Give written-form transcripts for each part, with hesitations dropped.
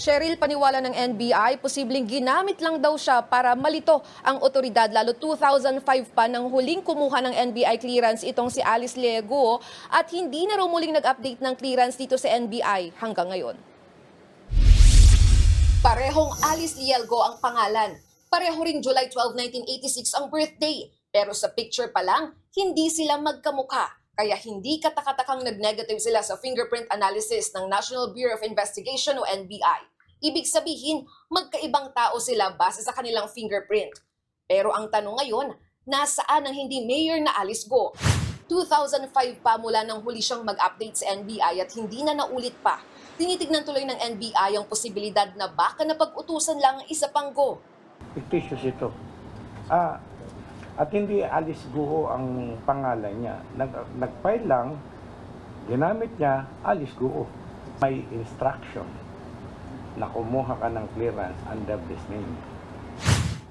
Cheryl, paniwala ng NBI, posibleng ginamit lang daw siya para malito ang otoridad. Lalo 2005 pa nang huling kumuha ng NBI clearance itong si Alice Liego at hindi na raw muling nag-update ng clearance dito sa NBI hanggang ngayon. Parehong Alice Liego ang pangalan. Pareho ring July 12, 1986 ang birthday. Pero sa picture pa lang, hindi sila magkamukha. Kaya hindi katakatakang nag-negative sila sa fingerprint analysis ng National Bureau of Investigation o NBI. Ibig sabihin, magkaibang tao sila base sa kanilang fingerprint. Pero ang tanong ngayon, nasaan ang hindi mayor na Alice Go? 2005 pa mula nang huli siyang mag-update sa NBI at hindi na naulit pa. Tinitignan tuloy ng NBI ang posibilidad na baka napag-utusan lang ang isa pang Go. Fictitious ito. At hindi Alice Guo ang pangalan niya. Nag-file lang, ginamit niya Alice Guo. May instruction na kumuha ka ng clearance under this name.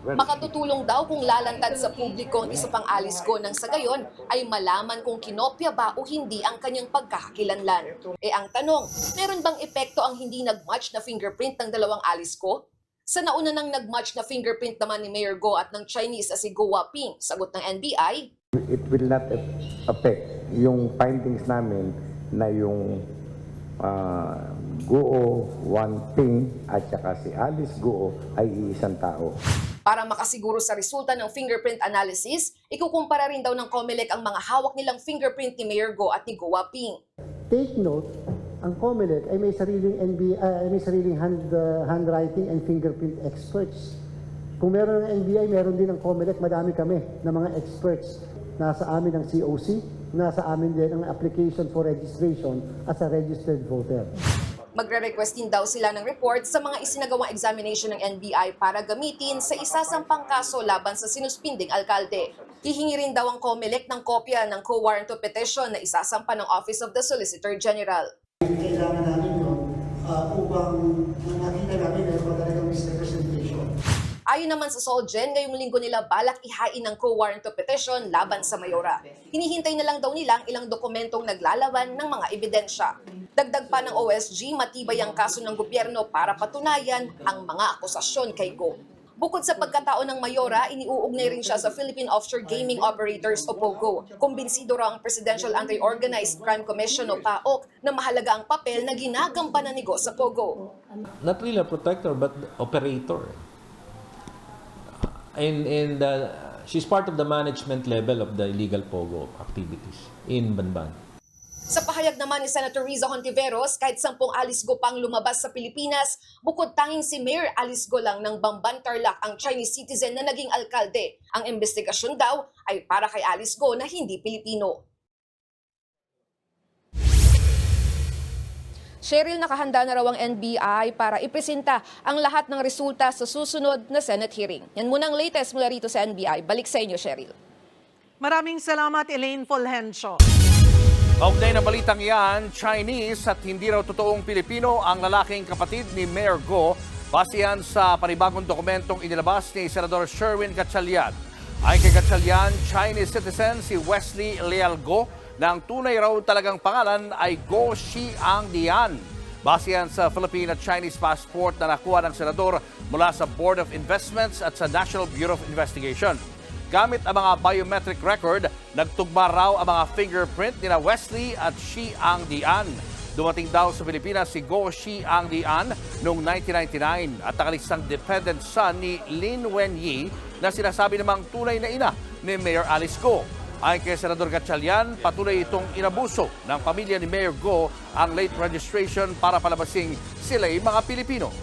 Makatutulong daw kung lalantad sa publiko ang isa pang Alice Go nang sa gayon ay malaman kung kinopya ba o hindi ang kanyang pagkakakilanlan. Ang tanong, meron bang epekto ang hindi nag-match na fingerprint ng dalawang Alice Go? Sa nauna nang nag-match na fingerprint naman ni Mayor Go at ng Chinese si Go Waping, sagot ng NBI, It will not affect yung findings namin na yung Guo Wanping at saka si Alice Guo ay iisang tao. Para makasiguro sa resulta ng fingerprint analysis, ikukumpara rin daw ng COMELEC ang mga hawak nilang fingerprint ni Mayor Go at ni Go Waping. Take note, ang COMELEC ay may sariling handwriting and fingerprint experts. Kung meron ng NBI, meron din ng COMELEC, madami kami na mga experts. Nasa amin ang COC, nasa amin din ang application for registration as a registered voter. Magre-request din daw sila ng report sa mga isinagawang examination ng NBI para gamitin sa isasampang kaso laban sa sinuspinding alkalde. Hihingi rin daw ang COMELEC ng kopya ng co-warrant of petition na isasampa ng Office of the Solicitor General. Kailangan namin yun upang nakita namin na yung talagang misrepresentation. Ayon naman sa Solgen, ngayong linggo nila balak ihain ng co-warrant of petition laban sa Mayora. Hinihintay na lang daw nila ang ilang dokumentong naglalaban ng mga ebidensya. Dagdag pa ng OSG, matibay ang kaso ng gobyerno para patunayan ang mga akusasyon kay Go. Bukod sa pagkatao ng Mayora, iniuugnay rin siya sa Philippine Offshore Gaming Operators o POGO. Kumbinsido raw ang Presidential Anti-Organized Crime Commission o PAOC na mahalaga ang papel na ginagampanan ni Go sa POGO. Not really a protector but operator. She's part of the management level of the illegal POGO activities in Banban. Sa pahayag naman ni Senator Riza Hontiveros, kahit 10 Alice Go pang lumabas sa Pilipinas, bukod tanging si Mayor Alice Go lang ng Bamban Tarlac ang Chinese citizen na naging alkalde. Ang investigasyon daw ay para kay Alice Go na hindi Pilipino. Cheryl, nakahanda na raw ang NBI para ipresenta ang lahat ng resulta sa susunod na Senate hearing. Yan muna ang latest mula rito sa NBI. Balik sa inyo, Cheryl. Maraming salamat, Elaine Fulgencio. Kaugnay na balitang yan, Chinese at hindi raw totoong Pilipino ang lalaking kapatid ni Mayor Go base yan sa panibagong dokumentong inilabas ni Senador Sherwin Gatchalian. Ayon kay Gatchalian, Chinese citizen si Wesley Leal Go na ang tunay raw talagang pangalan ay Go Xiangdian. Base yan sa Philippine at Chinese passport na nakuha ng senador mula sa Board of Investments at sa National Bureau of Investigation. Gamit ang mga biometric record, nagtugma raw ang mga fingerprint nina Wesley at Xiangdian. Dumating daw sa Pilipinas si Go Xiangdian noong 1999 at nakalisang dependent son ni Lin Wenyi na sinasabi namang tunay na ina ni Mayor Alice Go. Ayon kay Senador Gatchalian, patuloy itong inabuso ng pamilya ni Mayor Go ang late registration para palabasing sila'y mga Pilipino.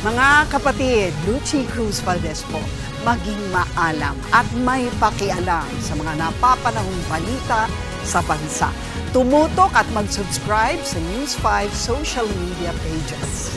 Mga kapatid, Lucy Cruz Valdez po, maging maalam at may pakialam sa mga napapanahong balita sa bansa. Tumutok at mag-subscribe sa News 5 social media pages.